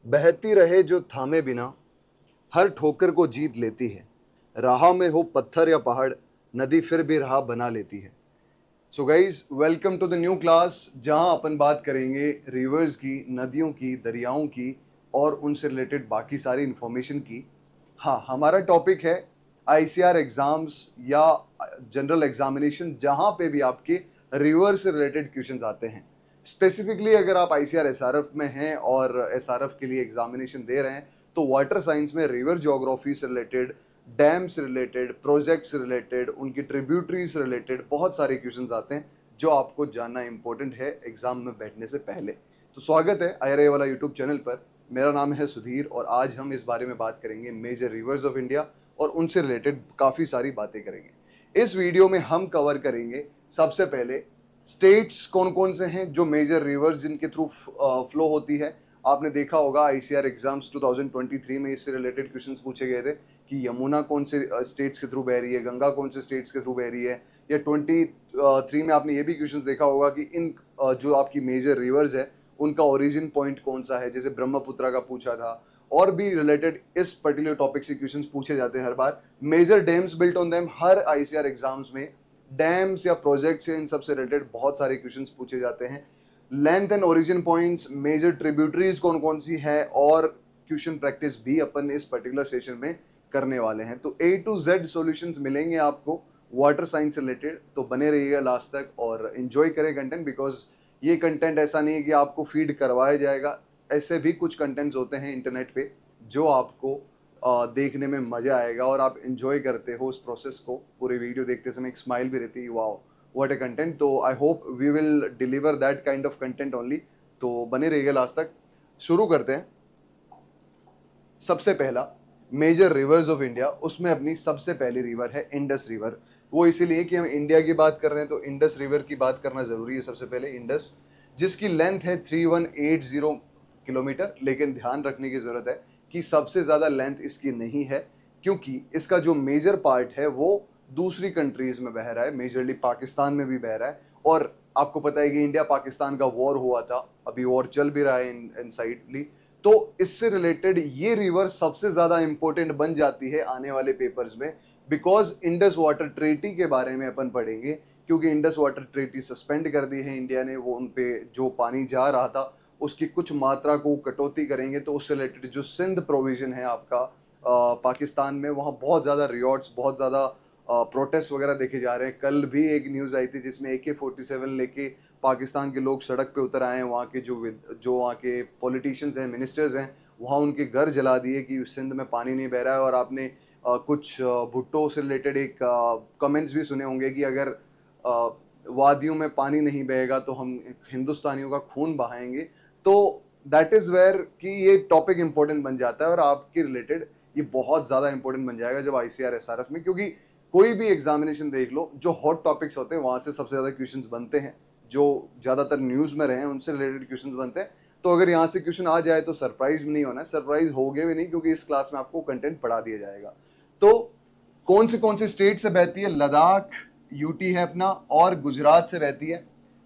बहती रहे जो थामे बिना, हर ठोकर को जीत लेती है। राह में हो पत्थर या पहाड़, नदी फिर भी राह बना लेती है। So guys, welcome to the new class, जहां अपन बात करेंगे रिवर्स की, नदियों की, दरियाओं की और उनसे रिलेटेड बाकी सारी इंफॉर्मेशन की। हाँ, हमारा टॉपिक है आईसीआर एग्जाम्स या जनरल एग्जामिनेशन, जहां पे भी आपके रिवर से रिलेटेड क्वेश्चंस आते हैं। स्पेसिफिकली अगर आप आईसीआर एसआरएफ में हैं और एसआरएफ के लिए एग्जामिनेशन दे रहे हैं, तो वाटर साइंस में रिवर ज्योग्राफी से रिलेटेड, डैम से रिलेटेड, प्रोजेक्ट से रिलेटेड, उनकी ट्रिब्यूटरी से रिलेटेड बहुत सारे क्वेश्चंस आते हैं जो आपको जानना इंपॉर्टेंट है एग्जाम में बैठने से पहले। तो स्वागत है आईआरए वाला यूट्यूब चैनल पर। मेरा नाम है सुधीर और आज हम इस बारे में बात करेंगे मेजर रिवर्स ऑफ इंडिया और उनसे रिलेटेड काफ़ी सारी बातें करेंगे। इस वीडियो में हम कवर करेंगे सबसे पहले स्टेट्स कौन कौन से हैं जो मेजर रिवर्स जिनके थ्रू फ्लो होती है। आपने देखा होगा आईसीआर एग्जाम्स 2023 में इससे रिलेटेड क्वेश्चंस पूछे गए थे कि यमुना कौन से स्टेट्स के थ्रू बह रही है, गंगा कौन से स्टेट्स के थ्रू बह रही है। या 23 में आपने ये भी क्वेश्चंस देखा होगा कि इन जो आपकी मेजर रिवर्स है उनका ओरिजिन पॉइंट कौन सा है, जैसे ब्रह्मपुत्रा का पूछा था। और भी रिलेटेड इस पर्टिकुलर टॉपिक से क्वेश्चंस पूछे जाते हैं हर बार। Major dams built on them, हर आईसीआर एग्जाम्स में डैम्स या प्रोजेक्ट्स से इन सबसे रिलेटेड बहुत सारे क्वेश्चंस पूछे जाते हैं। Length and origin points, major tributaries कौन कौन सी है और क्वेश्चन प्रैक्टिस भी अपन इस पर्टिकुलर सेशन में करने वाले हैं। तो ए टू जेड सॉल्यूशंस मिलेंगे आपको वाटर साइंस से रिलेटेड, तो बने रहिएगा लास्ट तक और एंजॉय करें कंटेंट, बिकॉज ये कंटेंट ऐसा नहीं है कि आपको फीड करवाया जाएगा। ऐसे भी कुछ कंटेंट्स होते हैं इंटरनेट पे जो आपको देखने में मजा आएगा और आप एंजॉय करते हो उस प्रोसेस को। पूरी वीडियो देखते समय एक स्माइल भी रहती है, वाओ व्हाट ए कंटेंट। तो I hope we will deliver that kind of content only. तो बने रहिएगा लास्ट तक। शुरू करते हैं। सबसे पहला मेजर रिवर्स ऑफ इंडिया, उसमें अपनी सबसे पहली रिवर है इंडस रिवर। वो इसीलिए कि हम इंडिया की बात कर रहे हैं तो इंडस रिवर की बात करना जरूरी है। सबसे पहले इंडस, जिसकी लेंथ है 3180 किलोमीटर, लेकिन ध्यान रखने की जरूरत है कि सबसे ज्यादा लेंथ इसकी नहीं है, क्योंकि इसका जो मेजर पार्ट है वो दूसरी कंट्रीज में बह रहा है, मेजरली पाकिस्तान में भी बह रहा है। और आपको पता है कि इंडिया पाकिस्तान का वॉर हुआ था, अभी वॉर चल भी रहा है इन साइडली। तो इससे रिलेटेड ये रिवर सबसे ज्यादा इंपॉर्टेंट बन जाती है आने वाले पेपर्स में, बिकॉज इंडस वाटर ट्रीटी के बारे में अपन पढ़ेंगे। क्योंकि इंडस वाटर ट्रीटी सस्पेंड कर दी है इंडिया ने, वो उन पे जो पानी जा रहा था उसकी कुछ मात्रा को कटौती करेंगे। तो उससे रिलेटेड जो सिंध प्रोविजन है आपका पाकिस्तान में, वहाँ बहुत ज़्यादा रियॉट्स, बहुत ज़्यादा प्रोटेस्ट वगैरह देखे जा रहे हैं। कल भी एक न्यूज़ आई थी जिसमें AK-47 लेके पाकिस्तान के लोग सड़क पे उतर आए हैं। वहाँ के जो वहाँ के पॉलिटिशियंस हैं, मिनिस्टर्स हैं, वहाँ उनके घर जला दिए कि सिंध में पानी नहीं बह रहा है। और आपने कुछ भुट्टो से रिलेटेड एक कमेंट्स भी सुने होंगे कि अगर वादियों में पानी नहीं बहेगा तो हम हिंदुस्तानियों का खून बहाएंगे। तो दैट इज़ वेयर कि ये टॉपिक इंपॉर्टेंट बन जाता है और आपके रिलेटेड ये बहुत ज़्यादा इंपॉर्टेंट बन जाएगा जब आईसीआर एसआरएफ में। क्योंकि कोई भी एग्जामिनेशन देख लो, जो हॉट टॉपिक्स होते हैं वहाँ से सबसे ज़्यादा क्वेश्चंस बनते हैं, जो ज़्यादातर न्यूज़ में रहे हैं उनसे रिलेटेड क्वेश्चंस बनते हैं। तो अगर यहाँ से क्वेश्चन आ जाए तो सरप्राइज नहीं होना है, सरप्राइज होगे भी नहीं, क्योंकि इस क्लास में आपको कंटेंट पढ़ा दिया जाएगा। तो कौन से स्टेट से बहती है? लद्दाख, यूटी है अपना, और गुजरात से बहती है।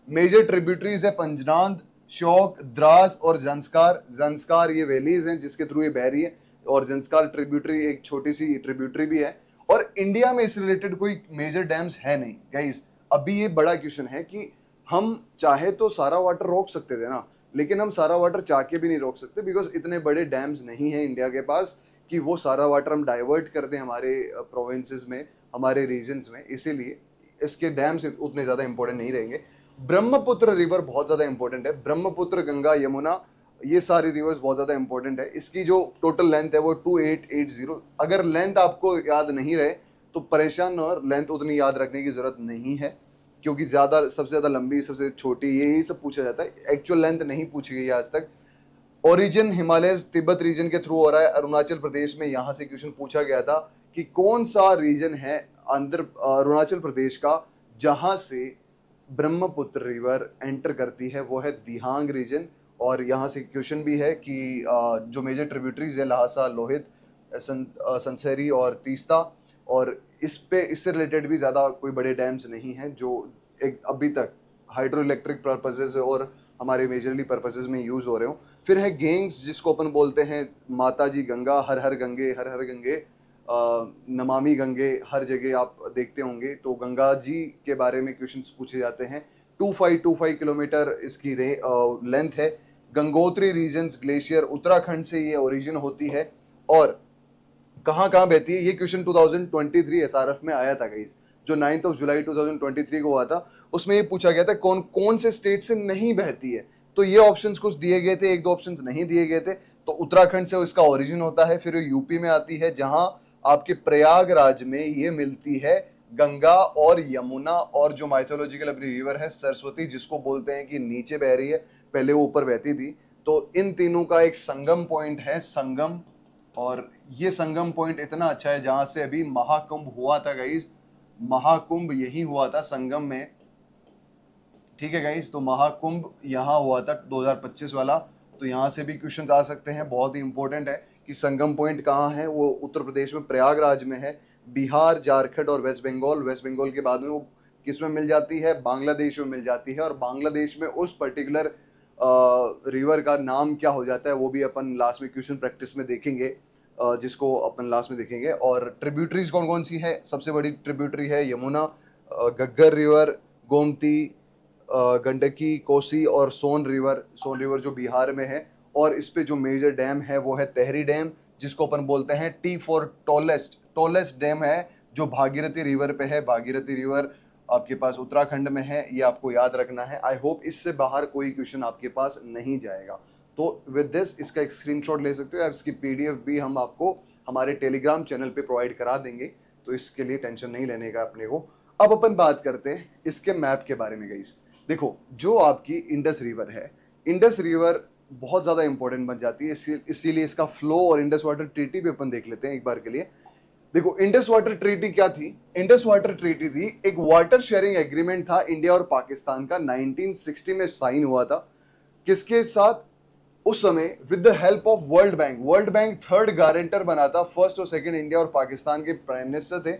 मेजर ट्रिब्यूटरीज है पंजनाद, श्योक, द्रास और जंस्कार। जंस्कार ये वैलीज हैं जिसके थ्रू ये बह रही है, और जंस्कार ट्रिब्यूटरी एक छोटी सी ट्रिब्यूटरी भी है। और इंडिया में इससे रिलेटेड कोई मेजर डैम्स है नहीं गाइज। अभी ये बड़ा क्वेश्चन है कि हम चाहे तो सारा वाटर रोक सकते थे ना, लेकिन हम सारा वाटर चाह के भी नहीं रोक सकते, बिकॉज इतने बड़े डैम्स नहीं है इंडिया के पास कि वो सारा वाटर हम डाइवर्ट कर दें हमारे प्रोविंसेस में, हमारे रीजन्स में। इसीलिए इसके डैम्स उतने ज़्यादा इंपॉर्टेंट नहीं रहेंगे। ब्रह्मपुत्र रिवर बहुत ज़्यादा इंपॉर्टेंट है। ब्रह्मपुत्र, गंगा, यमुना, ये सारी रिवर्स बहुत ज़्यादा इंपॉर्टेंट है। इसकी जो टोटल लेंथ है वो 2880। अगर लेंथ आपको याद नहीं रहे तो परेशान, और लेंथ उतनी याद रखने की ज़रूरत नहीं है, क्योंकि ज़्यादा सबसे ज़्यादा लंबी, सबसे छोटी, यही सब पूछा जाता है। एक्चुअल लेंथ नहीं पूछी गई आज तक। ओरिजिन हिमालय तिब्बत रीजन के थ्रू हो रहा है, अरुणाचल प्रदेश में। यहाँ से क्वेश्चन पूछा गया था कि कौन सा रीजन है अरुणाचल प्रदेश का जहाँ से ब्रह्मपुत्र रिवर एंटर करती है, वो है दिहांग रीजन। और यहाँ से क्वेश्चन भी है कि जो मेजर ट्रिब्यूटरीज है लहासा, लोहित, संसहरी और तीस्ता। और इससे रिलेटेड भी ज़्यादा कोई बड़े डैम्स नहीं हैं जो एक अभी तक हाइड्रो इलेक्ट्रिक पर्पजेज और हमारे मेजरली पर्पजेज में यूज़ हो रहे हो। फिर है गेंग्स, जिसको अपन बोलते हैं माता जी गंगा, हर हर गंगे, हर हर गंगे, नमामि गंगे, हर जगह आप देखते होंगे तो गंगा जी के बारे में क्वेश्चंस पूछे जाते हैं। 2525 किलोमीटर इसकी लेंथ है। गंगोत्री रीजन्स ग्लेशियर उत्तराखंड से ये ओरिजिन होती है। और कहाँ कहाँ बहती है, ये क्वेश्चन 2023 एसआरएफ में आया था गाइस, जो 9 जुलाई 2023 को हुआ था। उसमें ये पूछा गया था कौन कौन से स्टेट से नहीं बहती है। तो ये ऑप्शंस कुछ दिए गए थे, एक दो ऑप्शंस नहीं दिए गए थे। तो उत्तराखंड से इसका ओरिजिन होता है, फिर यूपी में आती है, जहां आपके प्रयागराज में ये मिलती है गंगा और यमुना, और जो माइथोलॉजिकल अपनी रिवर है सरस्वती, जिसको बोलते हैं कि नीचे बह रही है, पहले वो ऊपर बहती थी। तो इन तीनों का एक संगम पॉइंट है, संगम। और ये संगम पॉइंट इतना अच्छा है, जहां से अभी महाकुंभ हुआ था गाइस, महाकुंभ यही हुआ था संगम में। ठीक है गाइस, तो महाकुंभ यहाँ हुआ था 2025 वाला। तो यहाँ से भी क्वेश्चंस आ सकते हैं, बहुत ही इंपॉर्टेंट है कि संगम पॉइंट कहाँ है। वो उत्तर प्रदेश में प्रयागराज में है। बिहार, झारखंड और वेस्ट बंगाल, वेस्ट बंगाल के बाद में वो किस में मिल जाती है, बांग्लादेश में मिल जाती है। और बांग्लादेश में उस पर्टिकुलर रिवर का नाम क्या हो जाता है, वो भी अपन लास्ट में क्वेश्चन प्रैक्टिस में देखेंगे, जिसको अपन लास्ट में देखेंगे। और ट्रिब्यूटरीज कौन कौन सी है, सबसे बड़ी ट्रिब्यूटरी है यमुना, घग्गर रिवर, गोमती, गंडकी, कोसी और सोन रिवर। सोन रिवर जो बिहार में है। और इस पे जो मेजर डैम है वो है तेहरी डैम, जिसको अपन बोलते हैं T for tallest, tallest dam है, जो भागीरथी रिवर पे है। भागीरथी रिवर आपके पास उत्तराखंड में है, ये आपको याद रखना है। आई होप इससे बाहर कोई क्वेश्चन आपके पास नहीं जाएगा। तो विद दिस इसका एक स्क्रीनशॉट ले सकते हो, या इसकी पीडीएफ भी हम आपको हमारे टेलीग्राम चैनल पे प्रोवाइड करा देंगे, तो इसके लिए टेंशन नहीं लेने का अपने को। अब अपन बात करते हैं इसके मैप के बारे में गाइस। देखो, जो आपकी इंडस रिवर है, इंडस रिवर बहुत ज़्यादा इंपॉर्टेंट बन जाती है, इसीलिए इसका फ्लो और इंडस वाटर ट्रीटी भी अपन देख लेते हैं एक बार के लिए। देखो, इंडस वाटर ट्रीटी क्या थी? इंडस वाटर ट्रीटी थी एक वाटर शेयरिंग एग्रीमेंट था इंडिया और पाकिस्तान का, 1960 में साइन हुआ था। किसके साथ? उस समय with the help of world bank. World bank third guarantor बना था, फर्स्ट और सेकंड इंडिया और पाकिस्तान के प्राइम मिनिस्टर थे।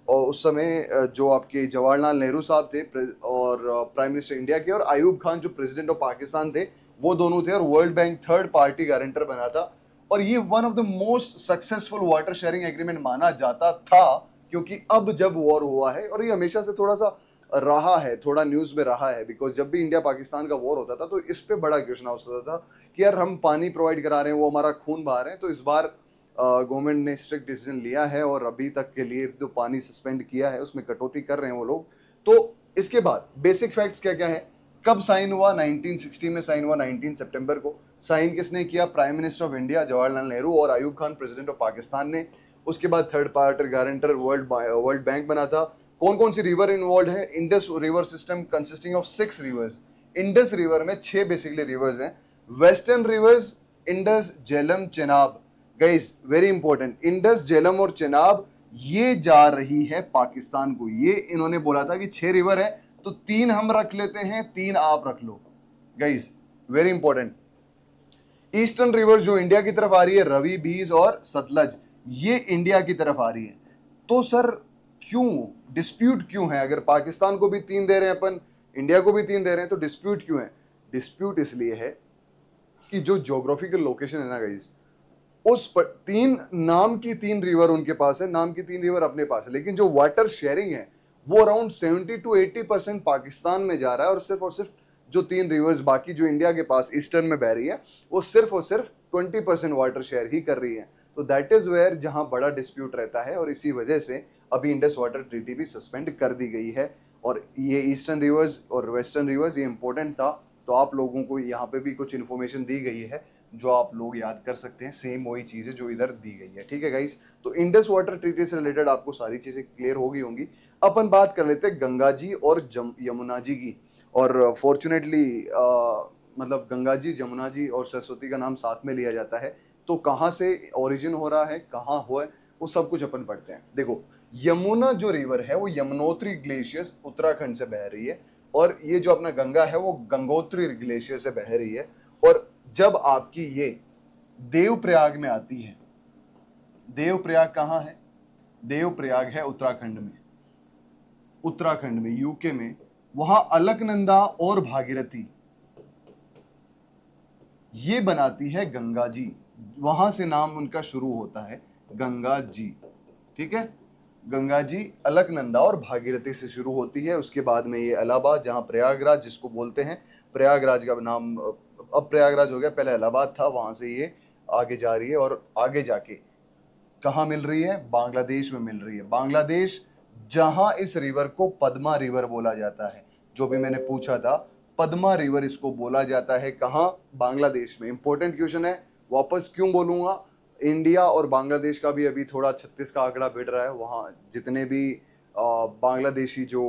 और उस समय जो आपके जवाहरलाल नेहरू साहब थे और प्राइम मिनिस्टर इंडिया के, और अयूब खान जो प्रेसिडेंट ऑफ पाकिस्तान थे, वो दोनों थे। और world bank third party guarantor बना था। और ये one of the most successful water sharing agreement माना जाता था, क्योंकि अब जब वॉर हुआ है, और ये हमेशा से थोड़ा सा रहा है, थोड़ा न्यूज में रहा है, बिकॉज जब भी इंडिया पाकिस्तान का वॉर होता था तो इस पे बड़ा क्वेश्चन होता था कि यार हम पानी प्रोवाइड करा रहे हैं, वो हमारा खून बहा रहे हैं। तो इस बार गवर्नमेंट ने स्ट्रिक्ट डिसीजन लिया है, और अभी तक के लिए जो पानी सस्पेंड किया है उसमें कटौती कर रहे हैं वो लोग। तो इसके बाद बेसिक फैक्ट्स क्या क्या है? कब साइन हुआ? 1960 में साइन हुआ, 19 सितंबर को। साइन किसने किया? Prime minister of India Jawaharlal Nehru और अयूब खान प्रेसिडेंट ऑफ पाकिस्तान ने। उसके बाद third party guarantor world bank बना था। कौन कौन सी रिवर इन्वॉल्व है? Indus river system consisting of 6 reverse. Indus river में 6 बेसिकली रिवर्स हैं। Western rivers Indus, Jhelum, Chenab. Guys very important, Indus, Jhelum और चेनाब ये जा रही है पाकिस्तान को। ये इन्होंने बोला था कि 6 रिवर है, तो 3 हम रख लेते हैं, 3 आप रख लो। Guys very important. Eastern river जो इंडिया की तरफ आ रही है, रवि, बीज और सतलज, ये इंडिया की तरफ आ रही है। तो सर क्यों डिस्प्यूट क्यों है? अगर पाकिस्तान को भी 3 दे रहे हैं अपन, इंडिया को भी 3 दे रहे हैं, तो डिस्प्यूट क्यों है? डिस्प्यूट इसलिए है कि जो ज्योग्राफिकल लोकेशन है ना गाइस, उस पर 3 नाम की 3 रिवर उनके पास है, नाम की 3 रिवर अपने पास है, लेकिन जो वाटर शेयरिंग है वो अराउंड 70 to 80% पाकिस्तान में जा रहा है। और सिर्फ जो 3 रिवर्स बाकी जो इंडिया के पास ईस्टर्न में बह रही है, वो सिर्फ और सिर्फ 20% वाटर शेयर ही कर रही है। तो दैट इज वेयर जहां बड़ा डिस्प्यूट रहता है, और इसी वजह से अभी इंडस वाटर ट्रीटी भी सस्पेंड कर दी गई है। और ये ईस्टर्न रिवर्स और वेस्टर्न रिवर्स ये इंपॉर्टेंट था, तो आप लोगों को यहाँ पे भी कुछ इन्फॉर्मेशन दी गई है जो आप लोग याद कर सकते हैं। सेम वही चीज़ें जो इधर दी गई है। ठीक है गाइस, तो इंडस वाटर ट्रीटी से रिलेटेड आपको सारी चीज़ें क्लियर हो गई होंगी। अपन बात कर लेते हैं गंगा जी और यमुना जी की। और फॉर्चुनेटली मतलब गंगा जी, जमुना जी और सरस्वती का नाम साथ में लिया जाता है। तो कहाँ से ओरिजिन हो रहा है, कहाँ हुआ है, वो सब कुछ अपन पढ़ते हैं। देखो, यमुना जो रिवर है वो यमुनोत्री ग्लेशियर्स उत्तराखंड से बह रही है, और ये जो अपना गंगा है वो गंगोत्री ग्लेशियर से बह रही है। और जब आपकी ये देवप्रयाग में आती है, देवप्रयाग कहाँ है? देवप्रयाग है उत्तराखंड में, उत्तराखंड में, यूके में। वहां अलकनंदा और भागीरथी, ये बनाती है गंगा जी, वहां से नाम उनका शुरू होता है गंगा जी। ठीक है, गंगा जी अलकनंदा और भागीरथी से शुरू होती है, उसके बाद में ये इलाहाबाद, जहाँ प्रयागराज जिसको बोलते हैं, प्रयागराज का नाम अब प्रयागराज हो गया, पहले इलाहाबाद था, वहां से ये आगे जा रही है और आगे जाके कहाँ मिल रही है, बांग्लादेश में मिल रही है। बांग्लादेश, जहां इस रिवर को पद्मा रिवर बोला जाता है, जो भी मैंने पूछा था, पद्मा रिवर इसको बोला जाता है, कहाँ, बांग्लादेश में। इंपॉर्टेंट क्वेश्चन है, वापस क्यों बोलूंगा, इंडिया और बांग्लादेश का भी अभी थोड़ा 36 का आंकड़ा बढ़ रहा है, वहाँ जितने भी बांग्लादेशी जो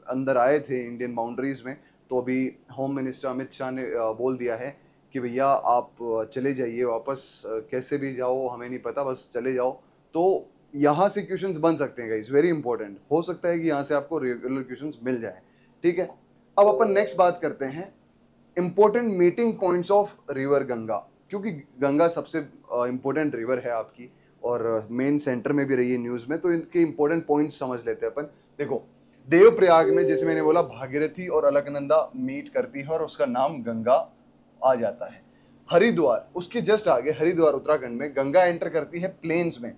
अंदर आए थे इंडियन बाउंड्रीज में, तो अभी होम मिनिस्टर अमित शाह ने बोल दिया है कि भैया आप चले जाइए वापस, कैसे भी जाओ हमें नहीं पता, बस चले जाओ। तो यहाँ से क्वेश्चंस बन सकते हैं गाइस, वेरी इंपॉर्टेंट, हो सकता है कि यहाँ से आपको रेगुलर क्वेश्चंस मिल जाए। ठीक है, अब अपन नेक्स्ट बात करते हैं important meeting points of river Ganga, क्योंकि गंगा सबसे इंपॉर्टेंट रिवर है आपकी, और मेन सेंटर में भी रही है न्यूज में, तो इनके इंपॉर्टेंट पॉइंट्स समझ लेते हैं अपन। देखो, देवप्रयाग में जैसे मैंने बोला भागीरथी और अलकनंदा मीट करती है और उसका नाम गंगा आ जाता है। हरिद्वार, उसके जस्ट आगे हरिद्वार उत्तराखंड में, गंगा एंटर करती है प्लेन्स में,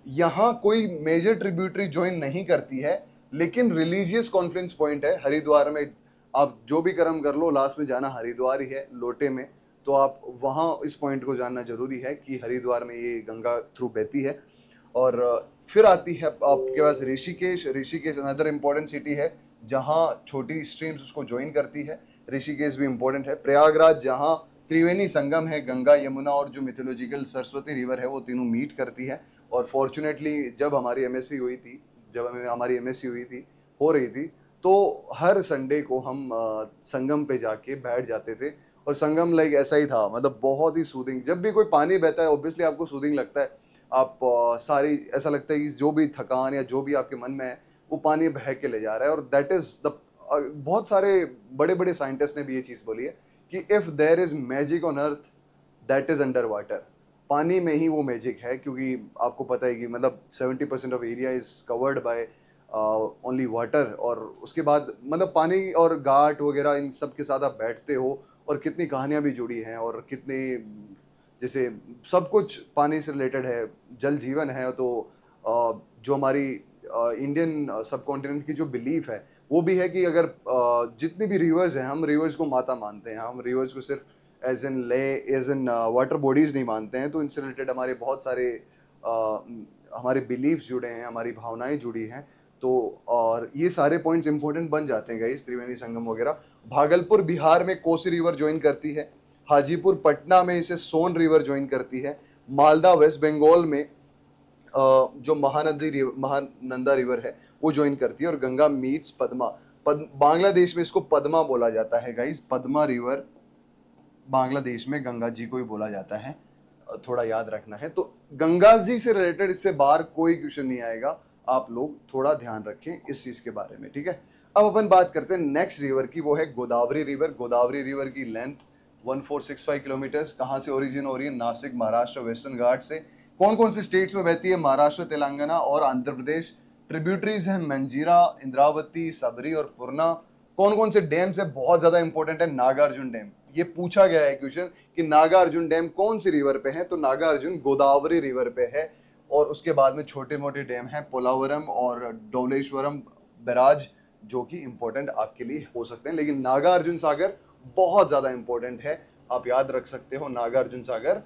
यहाँ कोई मेजर ट्रिब्यूटरी ज्वाइन नहीं करती है, लेकिन रिलीजियस कॉन्फ्रेंस पॉइंट है हरिद्वार में। आप जो भी कर्म कर लो, लास्ट में जाना हरिद्वार ही है, लोटे में, तो आप वहाँ इस पॉइंट को जानना जरूरी है कि हरिद्वार में ये गंगा थ्रू बहती है। और फिर आती है आपके पास Rishikesh. Rishikesh another important city है, जहाँ छोटी स्ट्रीम्स उसको ज्वाइन करती है, ऋषिकेश भी इंपॉर्टेंट है। प्रयागराज, जहाँ त्रिवेणी संगम है, गंगा यमुना और जो मिथोलॉजिकल सरस्वती रिवर है, वो तीनों मीट करती है। और फॉर्चुनेटली जब हमारी एमएससी हुई थी, जब हमारी एमएससी हुई थी, हो रही थी, तो हर संडे को हम संगम पे जाके बैठ जाते थे, और संगम लाइक ऐसा ही था, मतलब बहुत ही सूदिंग। जब भी कोई पानी बहता है ऑब्वियसली आपको सूदिंग लगता है, आप सारी ऐसा लगता है कि जो भी थकान या जो भी आपके मन में है वो पानी बह के ले जा रहा है। और दैट इज द, बहुत सारे बड़े बड़े साइंटिस्ट ने भी ये चीज़ बोली है कि if there is magic on earth, that is under water. पानी में ही वो मैजिक है, क्योंकि आपको पता है कि मतलब 70% of area is covered by only water. और उसके बाद मतलब पानी और घाट वगैरह इन सब के साथ आप बैठते हो, और कितनी कहानियां भी जुड़ी हैं, और कितनी, जैसे सब कुछ पानी से रिलेटेड है, जल जीवन है। तो जो हमारी इंडियन सब कॉन्टिनेंट की जो बिलीफ है, वो भी है कि अगर जितनी भी रिवर्स हैं, हम रिवर्स को माता मानते हैं, हम रिवर्स को सिर्फ एज इन ले, एज इन वाटर बॉडीज नहीं मानते हैं। तो इनसे रिलेटेड हमारे बहुत सारे हमारे बिलीव्स जुड़े हैं, हमारी भावनाएं जुड़ी हैं। तो और ये सारे पॉइंट्स इंपॉर्टेंट बन जाते हैं गाइस, त्रिवेणी संगम वगैरह। भागलपुर बिहार में कोसी रिवर ज्वाइन करती है, हाजीपुर पटना में इसे सोन रिवर ज्वाइन करती है, मालदा वेस्ट बंगाल में जो महानंदा रिवर है वो ज्वाइन करती है, और गंगा मीट्स पद्मा। बांग्लादेश में इसको पद्मा बोला जाता है गाइस, पद्मा रिवर बांग्लादेश में गंगा जी को ही बोला जाता है, थोड़ा याद रखना है। तो गंगा जी से रिलेटेड इससे बाहर कोई क्वेश्चन नहीं आएगा, आप लोग थोड़ा ध्यान रखें इस चीज के बारे में। ठीक है, अब अपन बात करते हैं नेक्स्ट रिवर की, वो है गोदावरी रिवर। गोदावरी रिवर की लेंथ 1465 किलोमीटर्स, कहाँ से ओरिजिन हो रही है, नासिक महाराष्ट्र वेस्टर्न घाट से। कौन कौन से स्टेट्स में बहती है, महाराष्ट्र, तेलंगाना और आंध्र प्रदेश। ट्रिब्यूटरीज हैं मंजीरा, इंद्रावती, सबरी और पूर्णा। कौन कौन से डैम से, बहुत ज्यादा इंपॉर्टेंट है नागार्जुन डैम। ये पूछा गया है क्वेश्चन कि नागार्जुन डैम कौन सी रिवर पे है, तो नागार्जुन गोदावरी रिवर पे है। और उसके बाद में छोटे मोटे डैम हैं पोलावरम और डोलेश्वरम बैराज, जो कि इंपॉर्टेंट आपके लिए हो सकते हैं, लेकिन नागार्जुन सागर बहुत ज्यादा इंपॉर्टेंट है, आप याद रख सकते हो, नागार्जुन सागर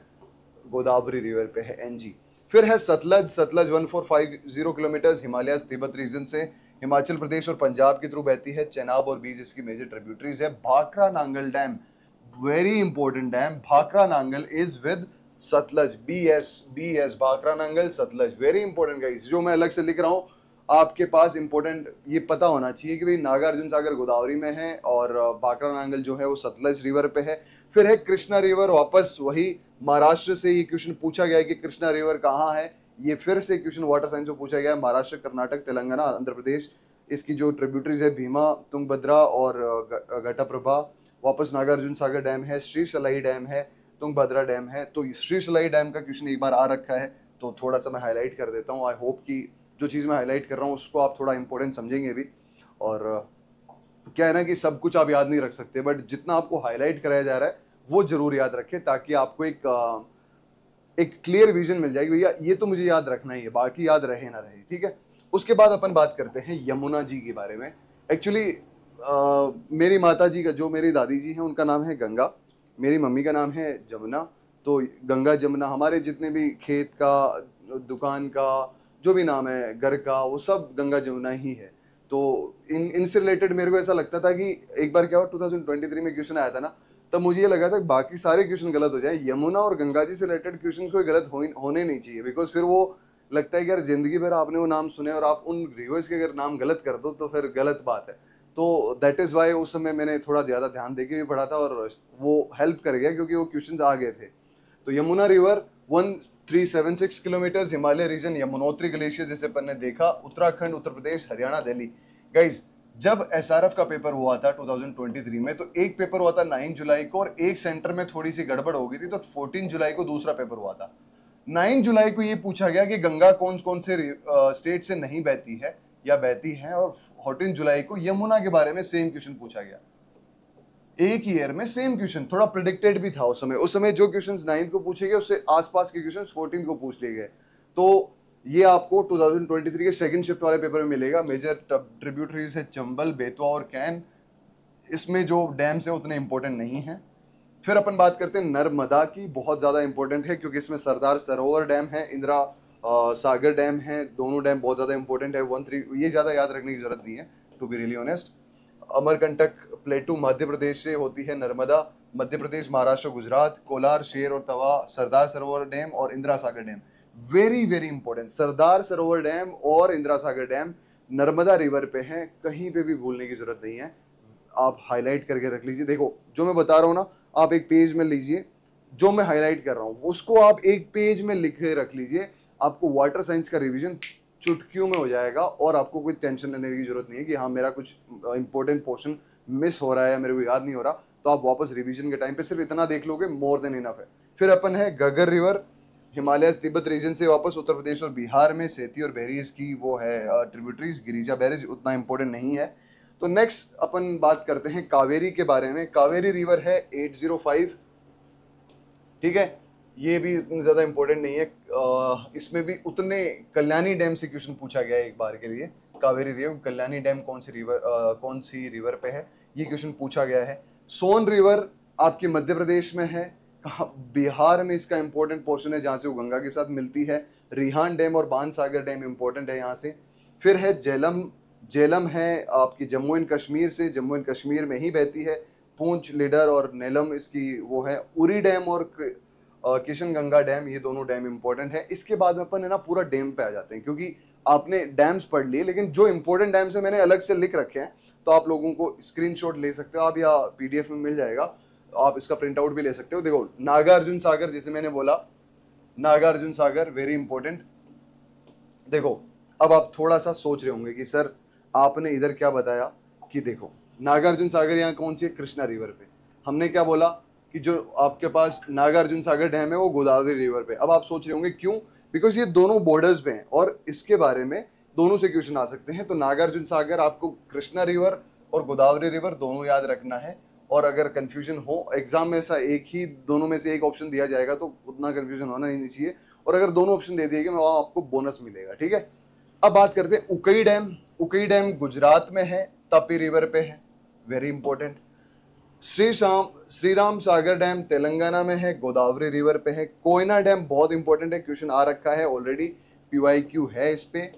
गोदावरी रिवर पे है, एनजी। फिर है सतलज। सतलज 1450 किलोमीटर हिमालय तिब्बत रीजन से हिमाचल प्रदेश और पंजाब के थ्रू बहती है। चेनाब और बीज इसकी मेजर ट्रिब्यूटरीज है। Bhakra Nangal dam, very important dam, Bhakra Nangal is with Sutlej, B S Bhakra Nangal Sutlej, very important guys. जो मैं अलग से लिख रहा हूँ, आपके पास इंपॉर्टेंट ये पता होना चाहिए कि भाई नागार्जुन सागर गोदावरी में है, और भाखरा नांगल जो है वो सतलज रिवर पे है। फिर है कृष्णा रिवर, वापस वही महाराष्ट्र से ये क्वेश्चन पूछा गया है कि कृष्णा रिवर कहाँ है। ये फिर से क्वेश्चन वाटर साइंस में पूछा गया है, महाराष्ट्र, कर्नाटक, तेलंगाना, आंध्र प्रदेश। इसकी जो ट्रिब्यूटरीज है भीमा, तुंगभद्रा और घटप्रभा। वापस नागार्जुन सागर डैम है, श्री सलाई डैम है, तुंगभद्रा डैम है। तो श्री सलाई डैम का क्वेश्चन एक बार आ रखा है, तो थोड़ा सा मैं हाईलाइट कर देता हूँ। आई होप कि जो चीज़ मैं हाईलाइट कर रहा हूँ उसको आप थोड़ा इंपॉर्टेंट समझेंगे भी। और क्या है ना कि सब कुछ आप याद नहीं रख सकते, बट जितना आपको हाईलाइट कराया जा रहा है वो जरूर याद रखें, ताकि आपको एक क्लियर विजन मिल जाएगी, भैया ये तो मुझे याद रखना ही है, बाकी याद रहे ना रहे, ठीक है। उसके बाद अपन बात करते हैं यमुना जी के बारे में। एक्चुअली मेरी माता जी का, जो मेरी दादी जी हैं, उनका नाम है गंगा, मेरी मम्मी का नाम है जमुना। तो गंगा जमुना, हमारे जितने भी खेत का, दुकान का, जो भी नाम है, घर का, वो सब गंगा जमुना ही है। तो इनसे रिलेटेड मेरे को ऐसा लगता था कि एक बार क्या हुआ, 2023 में क्वेश्चन आया था ना, तब मुझे ये लगा था कि बाकी सारे क्वेश्चन गलत हो जाए, यमुना और गंगा जी से रिलेटेड क्वेश्चन कोई गलत होने नहीं चाहिए, बिकॉज फिर वो लगता है कि यार जिंदगी भर आपने वो नाम सुने और आप उन रिवर्स के अगर नाम गलत कर दो तो फिर गलत बात है। तो दैट इज वाई उस समय मैंने थोड़ा ज्यादा ध्यान देके भी पढ़ा था, और वो हेल्प कर गया क्योंकि वो क्वेश्चंस आ गए थे। तो Yamuna river 1376 kilometre, Himalaya region, Yamunotri glacier जैसे अपन ने देखा, उत्तराखंड, उत्तर प्रदेश, हरियाणा, दिल्ली। गाइज, जब एसआरएफ का पेपर हुआ था 2023 में, तो एक पेपर हुआ था 9 जुलाई को, और एक सेंटर में थोड़ी सी गड़बड़ हो गई थी, तो 14 जुलाई को दूसरा पेपर हुआ था। 9 जुलाई को ये पूछा गया कि गंगा कौन कौन से स्टेट से नहीं बहती है या बहती है, और 14 जुलाई को यमुना के बारे में सेम क्वेश्चन पूछा गया। एक ईयर में सेम क्वेश्चन, थोड़ा प्रिडिक्टेड भी था उस समय जो क्वेश्चंस 9 को पूछे गए उससे आसपास के क्वेश्चंस 14 को पूछ लिए गए। तो ये आपको 2023 के सेकंड शिफ्ट वाले पेपर में मिलेगा। मेजर ट्रिब्यूटरीज है चंबल, बेतवा और कैन। इसमें जो डैम्स है उतने इंपॉर्टेंट नहीं है। फिर अपन बात करते हैं नर्मदा की, बहुत ज्यादा इंपॉर्टेंट है क्योंकि इसमें सरदार सरोवर डैम है, इंदिरा सागर डैम है, दोनों डैम बहुत ज्यादा इंपॉर्टेंट है। 13 ये ज्यादा याद रखने की जरूरत नहीं है, to be really honest. Amarkantak plateau Madhya Pradesh से होती है नर्मदा, मध्य प्रदेश, महाराष्ट्र, गुजरात, कोलार, शेर और तवा, सरदार सरोवर डैम और Indira Sagar dam. Very very important, सरदार सरोवर डैम और इंदिरा सागर डैम नर्मदा रिवर पे है, कहीं पे भी भूलने की जरूरत नहीं है। आप हाईलाइट करके रख लीजिए। देखो जो मैं बता रहा हूँ ना, आप एक पेज में लीजिए, जो मैं हाईलाइट कर रहा हूँ उसको आप एक पेज में लिखे रख लीजिए। आपको वाटर साइंस का रिवीजन चुटकियों में हो जाएगा, और आपको कोई टेंशन लेने की जरूरत नहीं है कि हाँ मेरा कुछ इंपॉर्टेंट पोर्शन मिस हो रहा है, मेरे को याद नहीं हो रहा। तो आप वापस रिवीजन के टाइम पे सिर्फ इतना देख लोगे, मोर देन इनफ है। फिर अपन है गगर रिवर, हिमालय तिब्बत रीजन से वापस उत्तर प्रदेश और बिहार में, सेती और बहरीज की वो है ट्रिब्यूटरीज, गिरिजा बैरेज उतना इंपॉर्टेंट नहीं है। तो नेक्स्ट अपन बात करते हैं कावेरी के बारे में। कावेरी रिवर है 805, ठीक है, ये भी उतनी ज्यादा इंपॉर्टेंट नहीं है। इसमें भी उतने, कल्याणी डैम से क्वेश्चन पूछा गया है एक बार के लिए। कावेरी रिवर, कल्याणी डैम कौन सी रिवर पे है, ये क्वेश्चन पूछा गया है। सोन रिवर आपके मध्य प्रदेश में है, बिहार में इसका इंपॉर्टेंट पोर्शन है जहां से वो गंगा के साथ मिलती है। रिहान डैम और बाणसागर डैम इंपॉर्टेंट है यहाँ से। फिर है झेलम, झेलम है आपकी जम्मू एंड कश्मीर से, जम्मू एंड कश्मीर में ही बहती है। पूंछ, लीडर और नेलम इसकी वो है। उरी डैम और किशन गंगा डैम, ये दोनों डैम इंपॉर्टेंट है। इसके बाद में अपन है ना पूरा डैम पे आ जाते हैं, क्योंकि आपने डैम्स पढ़ लिए, लेकिन जो इंपॉर्टेंट डैम्स है मैंने अलग से लिख रखे हैं, तो आप लोगों को स्क्रीनशॉट ले सकते हो आप, या पीडीएफ में मिल जाएगा, आप इसका प्रिंट आउट भी ले सकते हो। देखो नागार्जुन सागर, जिसे मैंने बोला नागार्जुन सागर, वेरी इंपॉर्टेंट। देखो अब आप थोड़ा सा सोच रहे होंगे कि सर आपने इधर क्या बताया, कि देखो नागार्जुन सागर यहाँ कौन सी है, कृष्णा रिवर पे। हमने क्या बोला कि जो आपके पास नागार्जुन सागर डैम है वो गोदावरी रिवर पे। अब आप सोच रहे होंगे क्यों, बिकॉज ये दोनों बॉर्डर्स पे हैं और इसके बारे में दोनों से क्वेश्चन आ सकते हैं। तो नागार्जुन सागर आपको कृष्णा रिवर और गोदावरी रिवर दोनों याद रखना है। और अगर कंफ्यूजन हो एग्जाम में, ऐसा एक ही दोनों में से एक ऑप्शन दिया जाएगा तो उतना कंफ्यूजन होना ही नहीं चाहिए, और अगर दोनों ऑप्शन दे दिए गए वहां आपको बोनस मिलेगा, ठीक है। अब बात करते हैं उकई डैम। उकई डैम गुजरात में है, तापी रिवर पे है, very important. Shri Ram Sagar dam Telangana में है, गोदावरी रिवर पे है। कोयना डैम बहुत इंपॉर्टेंट है, क्वेश्चन आ रखा है ऑलरेडी, पीवाईक्यू है इस पे,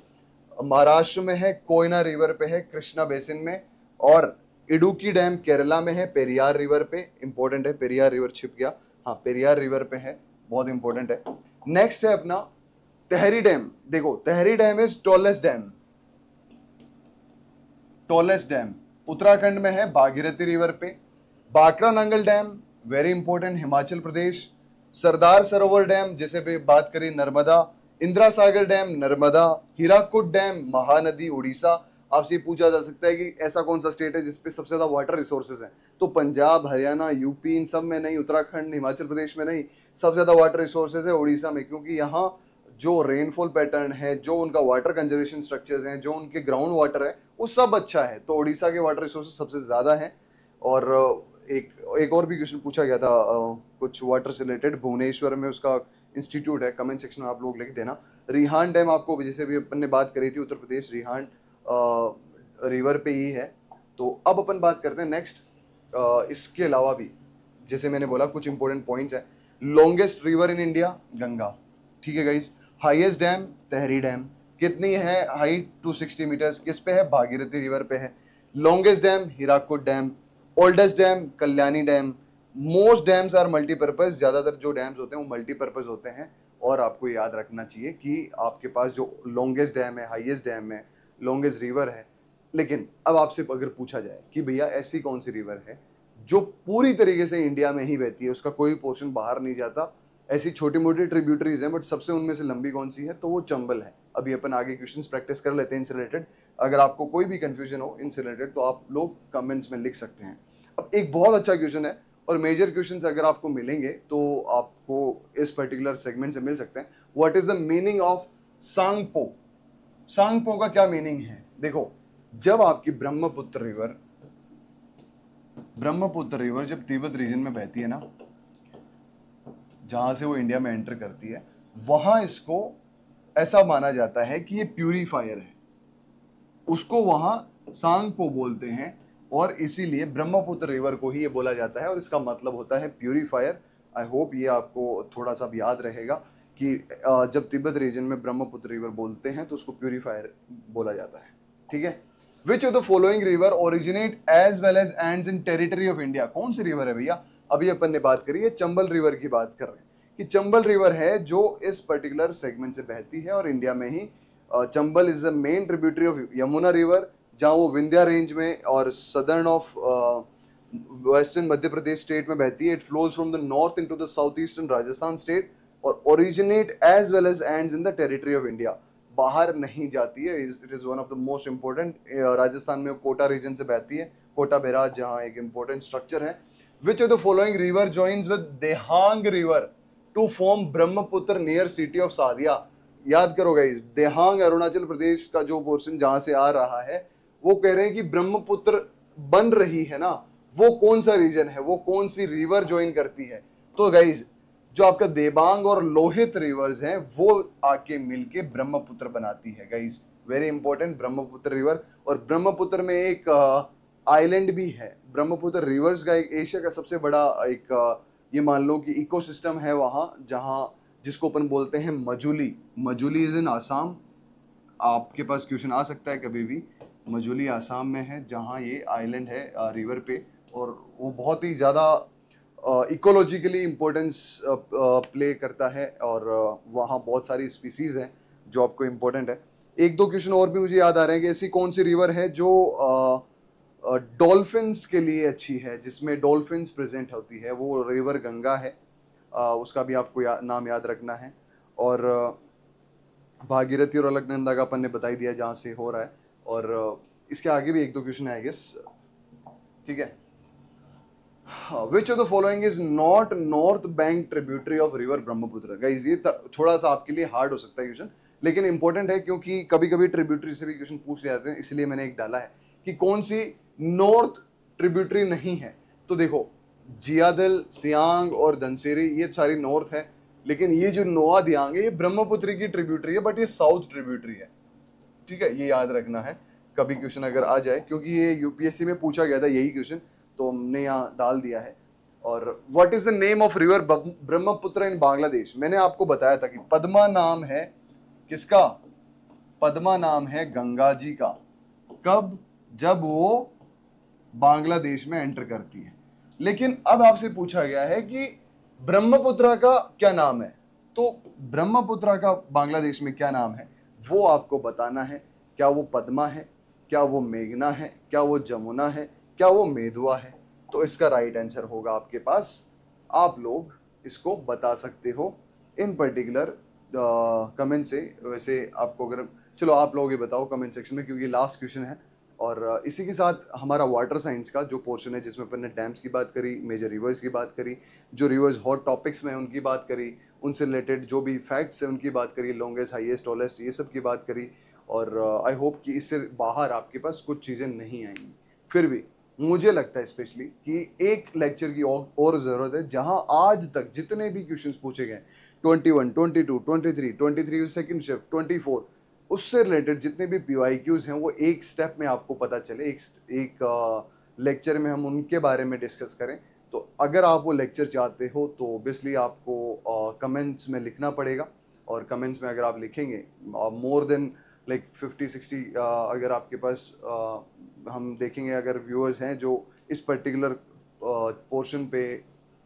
महाराष्ट्र में है, कोयना रिवर पे है, कृष्णा बेसिन में। और इडुक्की डैम केरला में है, पेरियार रिवर पे, इंपॉर्टेंट है, पेरियार रिवर छिप गया, हाँ पेरियार रिवर पे है, बहुत इंपॉर्टेंट है। नेक्स्ट है अपना तहरी डैम। देखो Tehri dam is tallest dam, tallest dam Uttarakhand में है, भागीरथी रिवर पे। Bhakra Nangal dam very important, Himachal Pradesh. Sardar Sarovar dam जैसे पे बात करें नर्मदा। इंदिरा सागर डैम नर्मदा। हीराकुड डैम महानदी उड़ीसा। आपसे पूछा जा सकता है कि ऐसा कौन सा स्टेट है जिसपे सबसे ज्यादा वाटर रिसोर्सेज हैं, तो पंजाब, हरियाणा, यूपी इन सब में नहीं, उत्तराखंड, हिमाचल प्रदेश में नहीं, सबसे ज्यादा वाटर रिसोर्सेज है उड़ीसा में, क्योंकि यहाँ जो रेनफॉल पैटर्न है, जो उनका वाटर कंजर्वेशन स्ट्रक्चर्स हैं, जो उनके ग्राउंड वाटर है, वो सब अच्छा है, तो उड़ीसा के वाटर रिसोर्सेज सबसे ज्यादा हैं। और एक एक और भी क्वेश्चन पूछा गया था कुछ वाटर से रिलेटेड, भुवनेश्वर में उसका इंस्टीट्यूट है, कमेंट सेक्शन में आप लोग लिख देना। रिहान डैम आपको, जैसे भी अपन ने बात करी थी, उत्तर प्रदेश रिहान रिवर पे ही है। तो अब अपन बात करते हैं नेक्स्ट, इसके अलावा भी जैसे मैंने बोला कुछ इंपॉर्टेंट पॉइंट्स है। Longest river in India Ganga, ठीक है गाइस। हाईएस्ट डैम तहरी डैम, कितनी है हाइट 260 मीटर्स, किस पे है, भागीरथी रिवर पे है। Longest dam Hirakud dam, oldest dam Kalyani dam. Most dams are multipurpose, ज्यादातर जो डैम्स होते हैं वो मल्टीपर्पज होते हैं। और आपको याद रखना चाहिए कि आपके पास जो लॉन्गेस्ट डैम है, हाईएस्ट डैम है, लॉन्गेस्ट रिवर है। लेकिन अब आपसे अगर पूछा जाए कि भैया ऐसी कौन सी रिवर है जो पूरी तरीके से इंडिया में ही बहती है, उसका कोई पोर्शन बाहर नहीं जाता, ऐसी छोटी मोटी ट्रिब्यूटरीज हैं बट सबसे उनमें से लंबी कौन सी है, तो वो चंबल है। अभी अपन आगे क्वेश्चंस प्रैक्टिस कर लेते हैं इनसे रिलेटेड। अगर आपको कोई भी कंफ्यूजन हो इनसे रिलेटेड तो आप लोग कमेंट्स में लिख सकते हैं। अब एक बहुत अच्छा क्वेश्चन है, और मेजर क्वेश्चंस अगर आपको मिलेंगे तो आपको इस पर्टिकुलर सेगमेंट से मिल सकते हैं। What is the meaning of Tsangpo? Tsangpo का क्या मीनिंग है? देखो, जब आपकी ब्रह्मपुत्र रिवर जब तिब्बत रीजन में बहती है ना, जहां से वो इंडिया में एंटर करती है, वहां इसको ऐसा माना जाता है कि ये प्यूरीफायर है, उसको वहां सांगपो बोलते हैं। और इसीलिए ब्रह्मपुत्र रिवर को ही ये बोला जाता है और इसका मतलब होता है प्यूरीफायर। आई होप ये आपको थोड़ा सा भी याद रहेगा कि जब तिब्बत रीजन में ब्रह्मपुत्र रिवर बोलते हैं तो उसको प्यूरीफायर बोला जाता है, ठीक है। Which of the following river originate as well as ends in territory of India? कौन सी रिवर है भैया? अभी अपन ने बात करी है चंबल रिवर की, बात कर रहे हैं कि चंबल रिवर है जो इस पर्टिकुलर सेगमेंट से बहती है और इंडिया में ही। Chambal is the main tributary of Yamuna river, जहाँ वो विंध्या रेंज में और southern of western Madhya Pradesh state में बहती है। It flows from the north into the south eastern Rajasthan state और originate as well as ends in the territory of India. बाहर नहीं जाती है, it is one of the most important. Rajasthan में Kota reason से बहती है, कोटा बैराज जहाँ एक इंपॉर्टेंट स्ट्रक्चर है। Which of the following river joins with Dihang river to form Brahmaputra near city of Sadiya? याद करो गाइस, देहांग अरुणाचल प्रदेश का जो पोर्शन जहां से आ रहा है, वो कह रहे हैं कि ब्रह्मपुत्र बन रही है ना, वो कौन सा रीजन है, वो कौन सी रिवर ज्वाइन करती है? तो गाइज जो आपका देबांग और लोहित रिवर्स हैं वो आके मिलके ब्रह्मपुत्र बनाती है guys. Very important, Brahmaputra river. और ब्रह्मपुत्र में एक आइलैंड भी है। ब्रह्मपुत्र रिवर्स का एक एशिया का सबसे बड़ा एक ये मान लो कि इकोसिस्टम है वहां, जहां जिसको अपन बोलते हैं मजुली। Majuli is in Assam. आपके पास क्वेश्चन आ सकता है कभी भी। मजुली आसाम में है, जहाँ ये आइलैंड है रिवर पे, और वो बहुत ही ज़्यादा इकोलॉजिकली इम्पोर्टेंस प्ले करता है। और वहाँ बहुत सारी स्पीसीज हैं जो आपको इम्पोर्टेंट है। एक दो क्वेश्चन और भी मुझे याद आ रहे हैं कि ऐसी कौन सी रिवर है जो डॉल्फिन्स के लिए अच्छी है, जिसमें डॉल्फिन्स प्रेजेंट होती है? वो रिवर गंगा है। उसका भी आपको नाम याद रखना है। और भागीरथी और अलकनंदा का अपन ने बता ही दिया जहाँ से हो रहा है। और इसके आगे भी एक दो क्वेश्चन है आई गेस, ठीक है। Which of the following is not north bank tributary of river Brahmaputra? Guys ये थोड़ा सा आपके लिए हार्ड हो सकता है क्वेश्चन, लेकिन इंपॉर्टेंट है क्योंकि कभी कभी ट्रिब्यूटरी से भी क्वेश्चन पूछ ले जाते हैं, इसलिए मैंने एक डाला है कि कौन सी नॉर्थ ट्रिब्यूटरी नहीं है। तो देखो, जियादल, सियांग और धनसिरी ये सारी नॉर्थ है, लेकिन ये जो नोआ दियांग है ये ब्रह्मपुत्र की ट्रिब्यूटरी है, बट ये साउथ ट्रिब्यूटरी है, ठीक है। ये याद रखना है कभी क्वेश्चन अगर आ जाए, क्योंकि ये यूपीएससी में पूछा गया था यही क्वेश्चन, तो हमने यहाँ डाल दिया है। और what is the name of river Brahmaputra in Bangladesh? मैंने आपको बताया था कि पद्मा नाम है किसका? पद्मा नाम है गंगा जी का। कब? जब वो बांग्लादेश में एंटर करती है। लेकिन अब आपसे पूछा गया है कि ब्रह्मपुत्र का क्या नाम है, तो ब्रह्मपुत्र का बांग्लादेश में क्या नाम है वो आपको बताना है। क्या वो पद्मा है, क्या वो मेघना है, क्या वो जमुना है, क्या वो मेदुआ है? तो इसका राइट आंसर होगा आपके पास, आप लोग इसको बता सकते हो इन पर्टिकुलर कमेंट से। वैसे आपको अगर, चलो आप लोग ये बताओ कमेंट सेक्शन में, क्योंकि लास्ट क्वेश्चन है। और इसी के साथ हमारा वाटर साइंस का जो पोर्शन है, जिसमें अपन ने डैम्स की बात करी, मेजर रिवर्स की बात करी, जो रिवर्स हॉट टॉपिक्स में उनकी बात करी, उनसे रिलेटेड जो भी फैक्ट्स हैं उनकी बात करी, लॉन्गेस्ट, हाईएस्ट, टॉलेस्ट, ये सब की बात करी। और आई होप कि इससे बाहर आपके पास कुछ चीज़ें नहीं आएंगी। फिर भी मुझे लगता है स्पेशली कि एक लेक्चर की और ज़रूरत है, जहां आज तक जितने भी क्वेश्चंस पूछे गए 21, 22, 23, 23 सेकंड शिफ्ट, 24, उससे रिलेटेड जितने भी PYQs हैं वो एक स्टेप में आपको पता चले, एक लेक्चर में हम उनके बारे में डिस्कस करें। तो अगर आप वो लेक्चर चाहते हो तो ऑब्वियसली आपको कमेंट्स में लिखना पड़ेगा, और कमेंट्स में अगर आप लिखेंगे मोर देन लाइक 50-60, अगर आपके पास हम देखेंगे अगर व्यूअर्स हैं जो इस पर्टिकुलर पोर्शन पे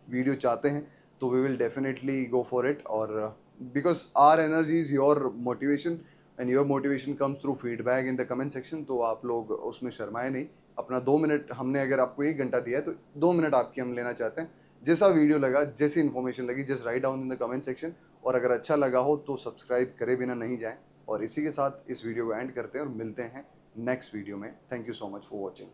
वीडियो चाहते हैं, तो we will definitely go for it. और because our energy is your motivation, and your motivation comes through feedback in the comment section. तो आप लोग उसमें शर्माए नहीं, अपना 2 मिनट, हमने अगर आपको 1 घंटा दिया है तो 2 मिनट आपकी हम लेना चाहते हैं। जैसा वीडियो लगा, जैसी इन्फॉर्मेशन लगी, just write down in the comment section. और अगर अच्छा लगा हो तो सब्सक्राइब करे बिना नहीं जाएं। और इसी के साथ इस वीडियो को एंड करते हैं और मिलते हैं नेक्स्ट वीडियो में। Thank you so much for watching.